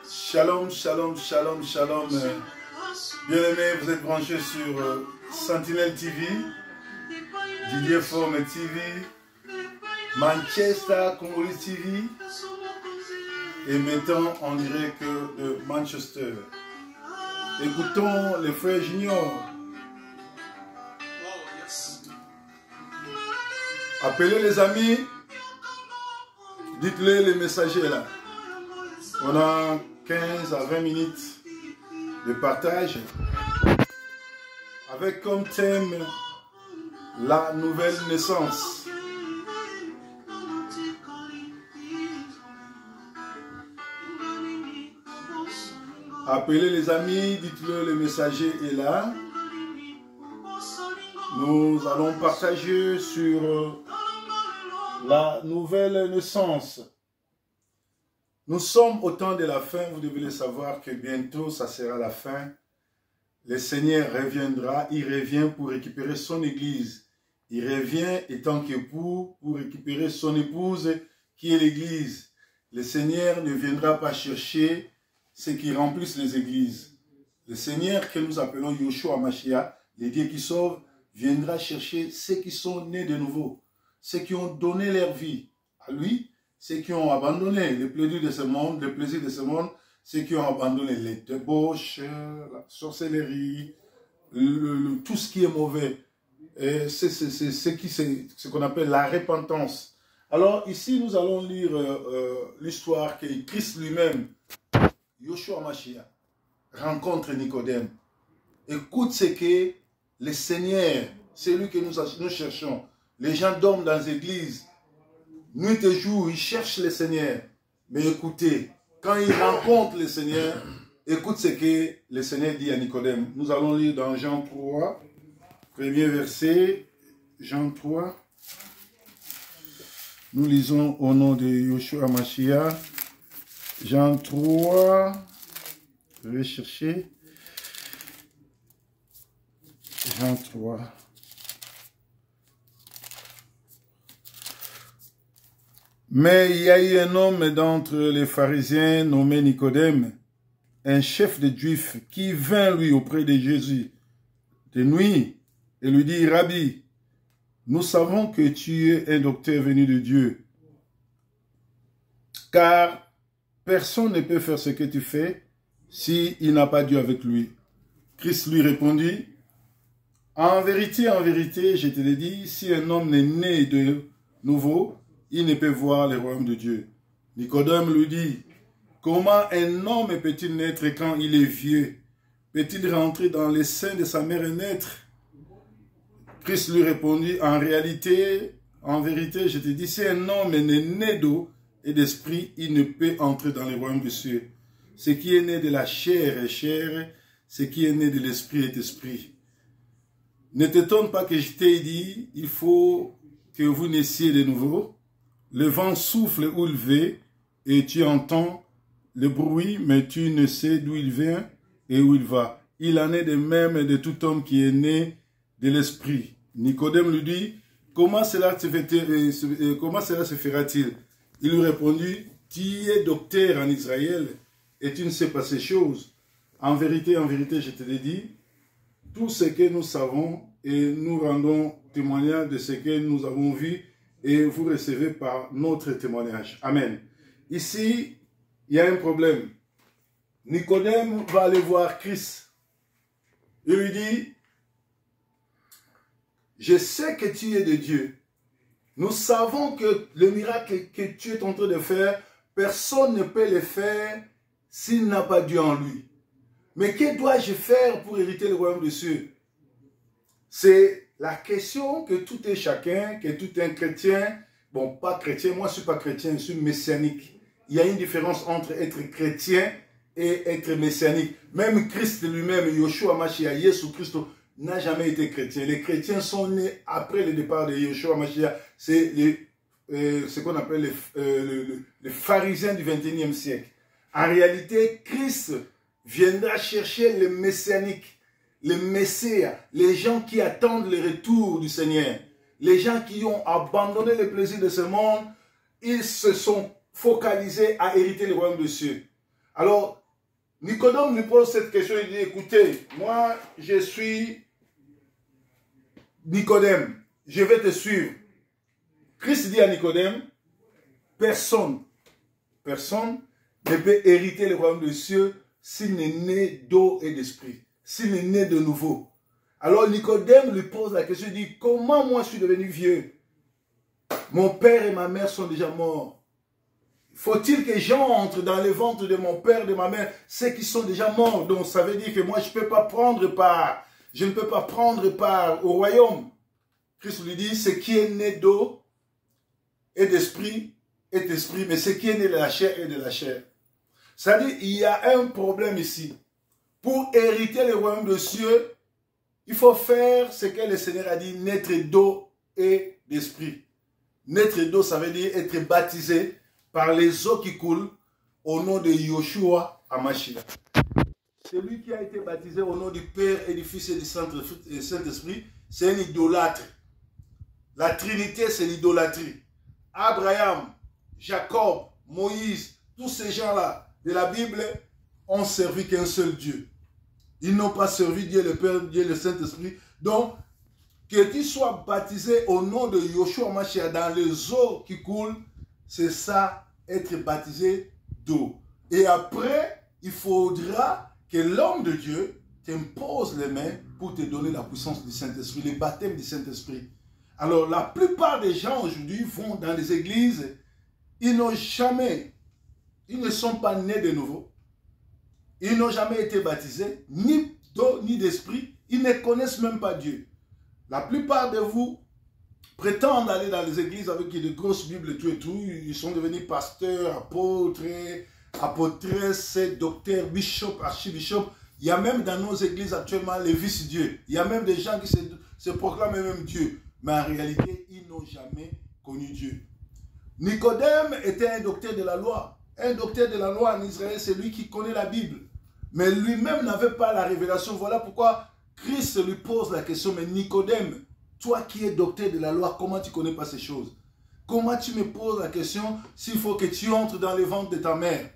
Shalom, shalom, shalom, shalom. Bien-aimés, vous êtes branchés sur Sentinelle TV, Didier Forme TV, Manchester Congolese TV et maintenant en direct de Manchester. Écoutons les frères Junior. Appelez les amis, dites-les les messagers là. On a 15 à 20 minutes de partage avec comme thème la nouvelle naissance. Appelez les amis, dites-le, le messager est là. Nous allons partager sur la nouvelle naissance. Nous sommes au temps de la fin, vous devez le savoir que bientôt ça sera la fin. Le Seigneur reviendra, il revient pour récupérer son église. Il revient étant qu'époux pour récupérer son épouse qui est l'église. Le Seigneur ne viendra pas chercher ceux qui remplissent les églises. Le Seigneur que nous appelons Yoshua Mashiach, le Dieu qui sauve, viendra chercher ceux qui sont nés de nouveau, ceux qui ont donné leur vie à lui, ceux qui ont abandonné les plaisirs de ce monde, ceux qui ont abandonné les débauches, la sorcellerie, tout ce qui est mauvais. C'est ce qu'on appelle la repentance. Alors ici, nous allons lire l'histoire que Christ lui-même, Yoshua Mashiach, rencontre Nicodème. Écoute ce que le Seigneur, c'est lui que nous cherchons. Les gens dorment dans les églises. Nuit et jour, ils cherchent le Seigneur. Mais écoutez, quand ils rencontrent le Seigneur, écoute ce que le Seigneur dit à Nicodème. Nous allons lire dans Jean 3, premier verset, Jean 3. Nous lisons au nom de Yoshua Mashiach. Jean 3, je vais chercher. Jean 3. Mais il y a eu un homme d'entre les pharisiens nommé Nicodème, un chef des Juifs, qui vint lui auprès de Jésus de nuit et lui dit, Rabbi, nous savons que tu es un docteur venu de Dieu, car personne ne peut faire ce que tu fais s'il n'a pas Dieu avec lui. Christ lui répondit, en vérité, je te le dis, si un homme n'est né de nouveau, il ne peut voir le royaume de Dieu. Nicodème lui dit, comment un homme peut-il naître quand il est vieux? Peut-il rentrer dans les seins de sa mère et naître? Christ lui répondit, en vérité, je te dis, si un homme est né d'eau et d'esprit, il ne peut entrer dans le royaume des cieux. Ce qui est né de la chair est chair, ce qui est né de l'esprit est esprit. Ne t'étonne pas que je t'ai dit, il faut que vous naissiez de nouveau. Le vent souffle où il veut et tu entends le bruit, mais tu ne sais d'où il vient et où il va. Il en est de même de tout homme qui est né de l'esprit. Nicodème lui dit, comment cela se fera-t-il? Il lui répondit, tu es docteur en Israël et tu ne sais pas ces choses. En vérité, je te l'ai dit, tout ce que nous savons et nous rendons témoignage de ce que nous avons vu et vous recevez par notre témoignage. Amen. Ici, il y a un problème. Nicodème va aller voir Christ. Il lui dit, je sais que tu es de Dieu. Nous savons que le miracle que tu es en train de faire, personne ne peut le faire s'il n'a pas Dieu en lui. Mais que dois-je faire pour hériter le royaume des cieux? C'est la question que tout un chacun, que tout un chrétien, bon, pas chrétien, moi je ne suis pas chrétien, je suis messianique. Il y a une différence entre être chrétien et être messianique. Même Christ lui-même, Yoshua Mashiach, Jésus Christ, n'a jamais été chrétien. Les chrétiens sont nés après le départ de Yoshua Mashiach. C'est ce qu'on appelle les pharisiens du XXIe siècle. En réalité, Christ viendra chercher les messianiques, les messias, les gens qui attendent le retour du Seigneur. Les gens qui ont abandonné les plaisirs de ce monde, ils se sont focalisés à hériter le royaume des cieux. Alors, Nicodème lui pose cette question, il dit, écoutez, moi, je suis Nicodème, je vais te suivre. Christ dit à Nicodème, personne ne peut hériter le royaume des cieux s'il n'est né d'eau et d'esprit, s'il n'est né de nouveau. Alors Nicodème lui pose la question, il dit, comment moi je suis devenu vieux? Mon père et ma mère sont déjà morts. Faut-il que j'entre dans le ventre de mon père et de ma mère, ceux qui sont déjà morts? Donc ça veut dire que moi je ne peux pas prendre part, je ne peux pas prendre part au royaume. Christ lui dit, ce qui est né d'eau et d'esprit est esprit, mais ce qui est né de la chair est de la chair. C'est-à-dire, il y a un problème ici. Pour hériter le royaume des cieux, il faut faire ce que le Seigneur a dit, naître d'eau et d'esprit. Naître d'eau, ça veut dire être baptisé par les eaux qui coulent au nom de Yoshua Hamashiach. Celui qui a été baptisé au nom du Père et du Fils et du Saint-Esprit, c'est un idolâtre. La Trinité, c'est l'idolâtrie. Abraham, Jacob, Moïse, tous ces gens-là de la Bible ont servi qu'un seul Dieu. Ils n'ont pas servi Dieu le Père, Dieu le Saint-Esprit. Donc, que tu sois baptisé au nom de Yoshua Hamashiach dans les eaux qui coulent, c'est ça, être baptisé d'eau. Et après, il faudra que l'homme de Dieu t'impose les mains pour te donner la puissance du Saint-Esprit, le baptême du Saint-Esprit. Alors, la plupart des gens aujourd'hui vont dans les églises, ils ne sont pas nés de nouveau. Ils n'ont jamais été baptisés, ni d'eau, ni d'esprit. Ils ne connaissent même pas Dieu. La plupart de vous prétendent aller dans les églises avec de grosses Bibles, tout et tout. Ils sont devenus pasteurs, apôtres, apôtresses, docteurs, bishops, archibishops. Il y a même dans nos églises actuellement les vice-dieux. Il y a même des gens qui se proclament même Dieu. Mais en réalité, ils n'ont jamais connu Dieu. Nicodème était un docteur de la loi. Un docteur de la loi en Israël, c'est lui qui connaît la Bible. Mais lui-même n'avait pas la révélation. Voilà pourquoi Christ lui pose la question, mais Nicodème, toi qui es docteur de la loi, comment tu ne connais pas ces choses? Comment tu me poses la question s'il faut que tu entres dans le ventre de ta mère?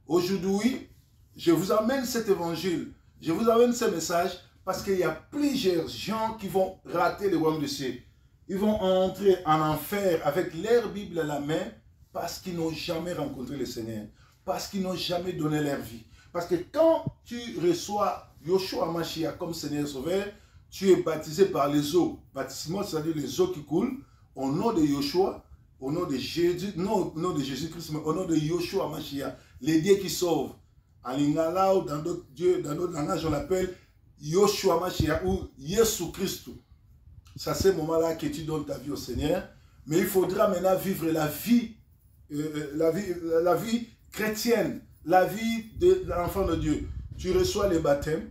Aujourd'hui, je vous amène cet évangile, je vous amène ce message parce qu'il y a plusieurs gens qui vont rater le royaume de cieux. Ils vont entrer en enfer avec leur Bible à la main parce qu'ils n'ont jamais rencontré le Seigneur, parce qu'ils n'ont jamais donné leur vie. Parce que quand tu reçois Yoshua Hamashiach comme Seigneur Sauveur, tu es baptisé par les eaux. Baptisement, c'est-à-dire les eaux qui coulent au nom de Yoshua, au nom de Jésus, non au nom de Jésus-Christ, mais au nom de Yoshua Hamashiach, les dieux qui sauvent. En lingala ou dans d'autres dieux, dans d'autres langages, on l'appelle Yoshua Hamashiach ou Yesu Christ. C'est à ce moment-là que tu donnes ta vie au Seigneur. Mais il faudra maintenant vivre la vie chrétienne, la vie de l'enfant de Dieu. Tu reçois le baptême,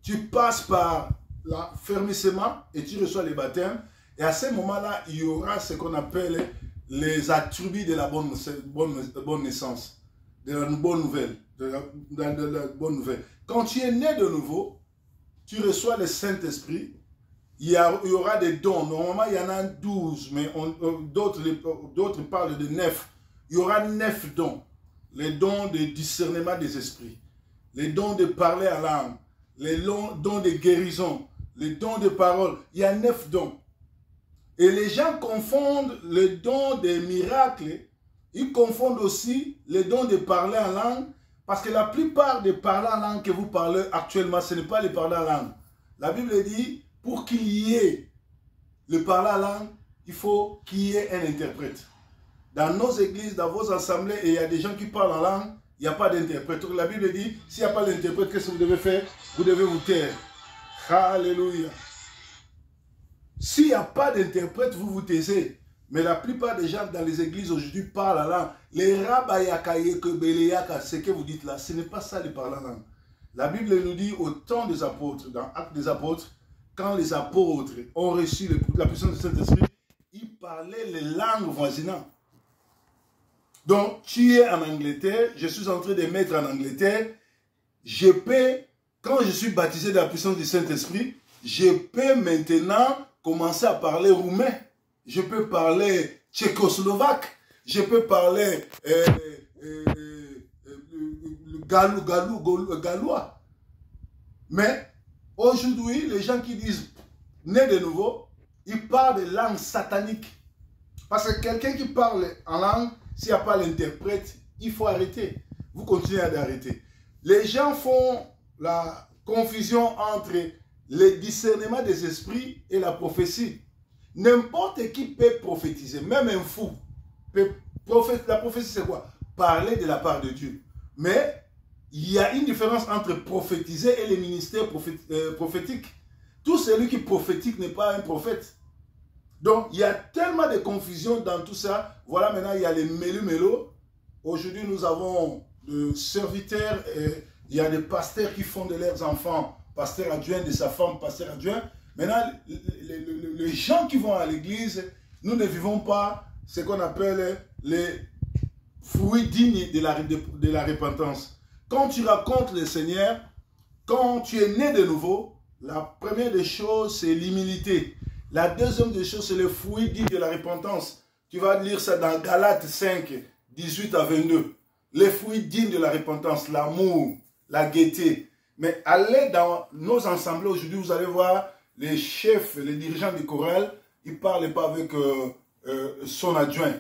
tu passes par l'affermissement et tu reçois le baptême. Et à ce moment-là, il y aura ce qu'on appelle les attributs de la bonne naissance, de la bonne nouvelle, de la bonne nouvelle. Quand tu es né de nouveau, tu reçois le Saint-Esprit. Il y aura des dons. Normalement, il y en a 12, mais d'autres parlent de 9. Il y aura 9 dons. Les dons de discernement des esprits, les dons de parler à l'âme, les dons de guérison, les dons de parole. Il y a 9 dons. Et les gens confondent les dons des miracles. Ils confondent aussi les dons de parler en langue. Parce que la plupart des parlers en langue que vous parlez actuellement, ce n'est pas les parlers en langue. La Bible dit, pour qu'il y ait le parler en langue, il faut qu'il y ait un interprète. Dans nos églises, dans vos assemblées, et il y a des gens qui parlent en langue, il n'y a pas d'interprète. La Bible dit, s'il n'y a pas d'interprète, qu'est-ce que vous devez faire? Vous devez vous taire. Alléluia. S'il n'y a pas d'interprète, vous vous taisez. Mais la plupart des gens dans les églises aujourd'hui parlent en langue. Les rabayakaye, kebeleyaka, ce que vous dites là, ce n'est pas ça les parler en langue. La Bible nous dit au temps des apôtres, dans Actes des apôtres, quand les apôtres ont reçu la puissance du Saint-Esprit, ils parlaient les langues voisinantes. Donc, tu es en Angleterre, je suis en train de mettre en Angleterre, je peux, quand je suis baptisé de la puissance du Saint-Esprit, je peux maintenant commencer à parler roumain, je peux parler tchécoslovaque, je peux parler gallois. Mais aujourd'hui, les gens qui disent né de nouveau, ils parlent de langue satanique. Parce que quelqu'un qui parle en langue, s'il n'y a pas l'interprète, il faut arrêter. Vous continuez à arrêter. Les gens font la confusion entre le discernement des esprits et la prophétie. N'importe qui peut prophétiser, même un fou. La prophétie, c'est quoi? Parler de la part de Dieu. Mais il y a une différence entre prophétiser et les ministères prophétiques. Tout celui qui prophétique n'est pas un prophète. Donc, il y a tellement de confusion dans tout ça. Voilà, maintenant, il y a les mélu-mélo. Aujourd'hui, nous avons des serviteurs, il y a des pasteurs qui font de leurs enfants pasteur adjoint, de sa femme pasteur adjoint. Maintenant, les gens qui vont à l'église, nous ne vivons pas ce qu'on appelle les fruits dignes de la repentance. Quand tu racontes le Seigneur, quand tu es né de nouveau, la première des choses, c'est l'humilité. La deuxième des choses, c'est le fruit digne de la repentance. Tu vas lire ça dans Galates 5, 18 à 22. Les fruits dignes de la repentance, l'amour, la gaieté. Mais allez dans nos assemblées aujourd'hui, vous allez voir les chefs, les dirigeants du choral, ils ne parlent pas avec son adjoint.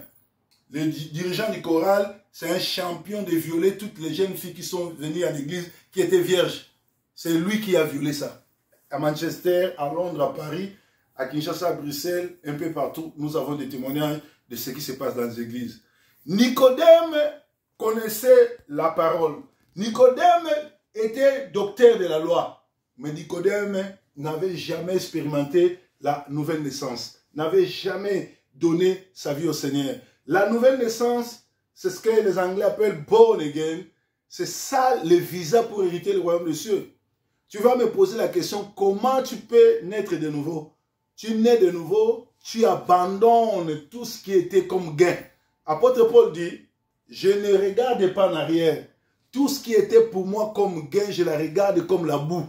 Le dirigeant du choral, c'est un champion de violer toutes les jeunes filles qui sont venues à l'église, qui étaient vierges. C'est lui qui a violé ça. À Manchester, à Londres, à Paris, à Kinshasa, à Bruxelles, un peu partout, nous avons des témoignages de ce qui se passe dans les églises. Nicodème connaissait la parole. Nicodème était docteur de la loi. Mais Nicodème n'avait jamais expérimenté la nouvelle naissance. N'avait jamais donné sa vie au Seigneur. La nouvelle naissance, c'est ce que les Anglais appellent born again. C'est ça le visa pour hériter le royaume des cieux. Tu vas me poser la question, comment tu peux naître de nouveau? Tu nais de nouveau, tu abandonnes tout ce qui était comme gain. Apôtre Paul dit, je ne regarde pas en arrière. Tout ce qui était pour moi comme gain, je la regarde comme la boue.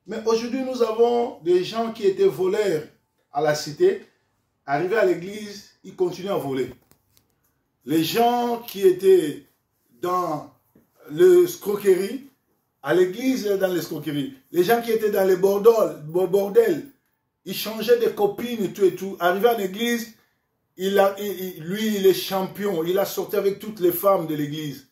Mais aujourd'hui, nous avons des gens qui étaient voleurs à la cité. Arrivés à l'église, ils continuent à voler. Les gens qui étaient dans l'escroquerie, à l'église, dans l'escroquerie. Les gens qui étaient dans les bordels, ils changeaient de copines et tout. Arrivé à l'église, lui, il est champion. Il a sorti avec toutes les femmes de l'église.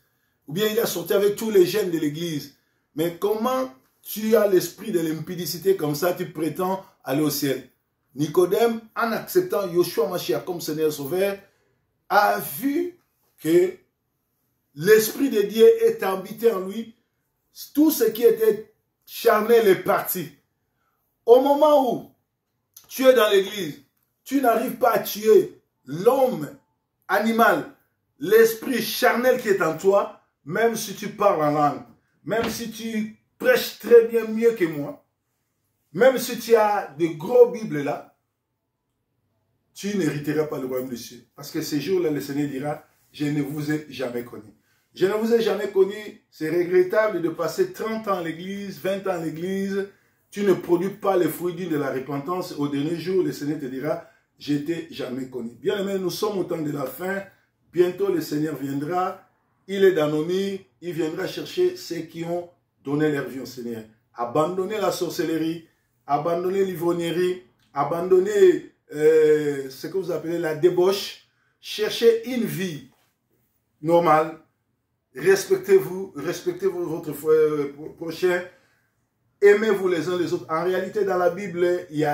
Ou bien il a sorti avec tous les jeunes de l'église. Mais comment tu as l'esprit de l'impudicité comme ça, tu prétends aller au ciel? Nicodème, en acceptant Yoshua Mashiach comme Seigneur Sauveur, a vu que l'Esprit de Dieu est habité en lui. Tout ce qui était charnel est parti. Au moment où tu es dans l'église, tu n'arrives pas à tuer l'homme animal, l'esprit charnel qui est en toi, même si tu parles en langue, même si tu prêches très bien mieux que moi, même si tu as de gros bibles là, tu n'hériteras pas le royaume des cieux. Parce que ce jour-là, le Seigneur dira, je ne vous ai jamais connu. Je ne vous ai jamais connu, c'est regrettable de passer 30 ans à l'église, 20 ans à l'église, tu ne produis pas les fruits dignes de la repentance. Au dernier jour, le Seigneur te dira, je t'ai jamais connu. Bien aimé, nous sommes au temps de la fin, bientôt le Seigneur viendra, il est dans nos nuits, il viendra chercher ceux qui ont donné leur vie au Seigneur. Abandonnez la sorcellerie, abandonnez l'ivrognerie, abandonnez ce que vous appelez la débauche, cherchez une vie normale, respectez-vous, respectez votre prochain, aimez-vous les uns les autres. En réalité, dans la Bible, il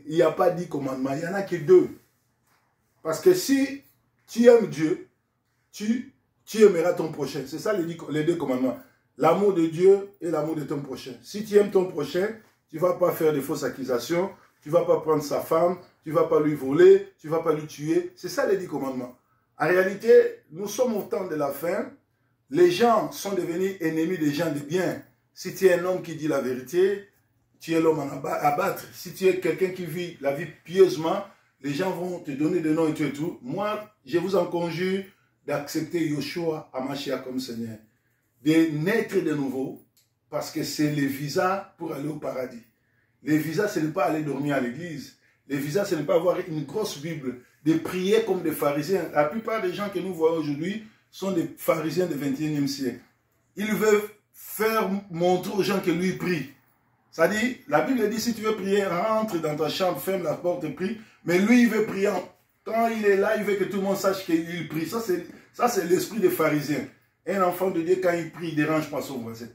n'y a pas 10 commandements, il n'y en a que 2. Parce que si tu aimes Dieu, tu aimeras ton prochain. C'est ça les 2 commandements. L'amour de Dieu et l'amour de ton prochain. Si tu aimes ton prochain, tu ne vas pas faire de fausses accusations, tu ne vas pas prendre sa femme, tu ne vas pas lui voler, tu ne vas pas lui tuer. C'est ça les 10 commandements. En réalité, nous sommes au temps de la fin. Les gens sont devenus ennemis des gens de bien. Si tu es un homme qui dit la vérité, tu es l'homme à battre. Si tu es quelqu'un qui vit la vie pieusement, les gens vont te donner des noms et tout et tout. Moi, je vous en conjure d'accepter Yoshua Hamashiach comme Seigneur. De naître de nouveau, parce que c'est le visa pour aller au paradis. Le visa, ce n'est pas aller dormir à l'église. Le visa, ce n'est pas avoir une grosse Bible, de prier comme des pharisiens. La plupart des gens que nous voyons aujourd'hui sont des pharisiens du 21e siècle. Ils veulent faire montrer aux gens que lui prie. C'est-à-dire, la Bible dit, si tu veux prier, rentre dans ta chambre, ferme la porte et prie. Mais lui, il veut prier. Quand il est là, il veut que tout le monde sache qu'il prie. Ça, c'est l'esprit des pharisiens. Un enfant de Dieu, quand il prie, il ne dérange pas son voisin.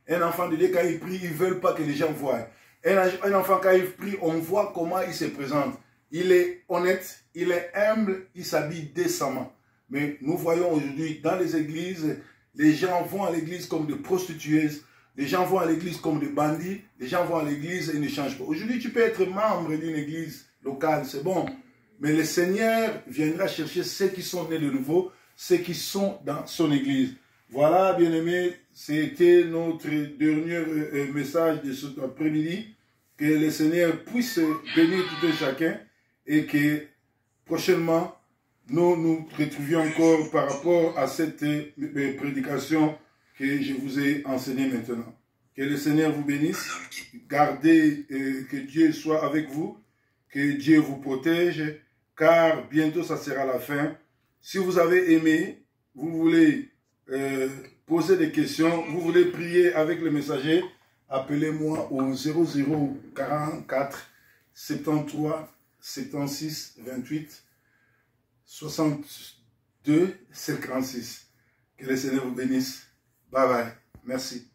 Un enfant de Dieu, quand il prie, ils ne veulent pas que les gens voient. Un enfant, quand il prie, on voit comment il se présente. Il est honnête, il est humble, il s'habille décemment. Mais nous voyons aujourd'hui, dans les églises, les gens vont à l'église comme des prostituées. Les gens vont à l'église comme des bandits. Les gens vont à l'église et ne changent pas. Aujourd'hui, tu peux être membre d'une église locale, c'est bon. Mais le Seigneur viendra chercher ceux qui sont nés de nouveau, ceux qui sont dans son église. Voilà, bien-aimés, c'était notre dernier message de cet après-midi. Que le Seigneur puisse bénir tout un chacun et que prochainement, nous nous retrouvions encore par rapport à cette prédication que je vous ai enseignée maintenant. Que le Seigneur vous bénisse. Gardez, que Dieu soit avec vous. Que Dieu vous protège. Car bientôt, ça sera la fin. Si vous avez aimé, vous voulez poser des questions, vous voulez prier avec le messager, appelez-moi au 0044 73 76 28 62 56. Que le Seigneur vous bénisse. Bye bye. Merci.